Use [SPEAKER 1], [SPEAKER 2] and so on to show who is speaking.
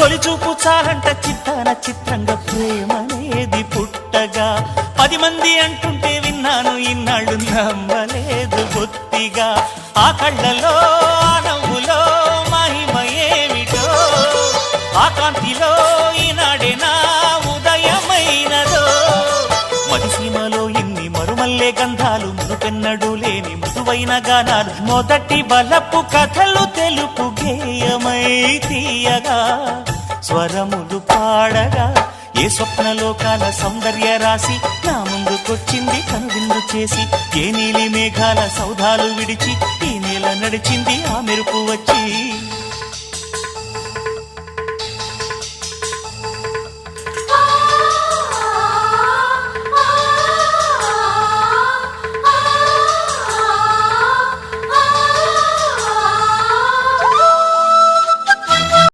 [SPEAKER 1] తొలి చూపు చాలంట చిత్తాన చిత్రంగా ప్రేమనేది పుట్టగా 10 మంది అంటుంటే విన్నాను ఇన్నాళ్ళు నమ్మలేదు బొత్తిగా ఆ కళ్ళలో ఆ నవ్వులో మహిమ ఏమిటో ఆ కాంతిలో ఈనాడే నా ఉదయమైనదో మదిసీమలో ఇన్ని మరుమల్లే గంధాలు మునుపెన్నడు లేని మృదువైన గానాలు మొదటి బలపు కథలు తెలుపు గేయమై తీయగా స్వరములు పాడగా ఏ స్వప్నలోకాల సౌందర్య రాసి నా ముందుకొచ్చింది కనువిందు చేసి ఏ నీలి మేఘాల సౌధాలు విడిచి ఈ నేల నడిచింది ఆ మెరుపు వచ్చి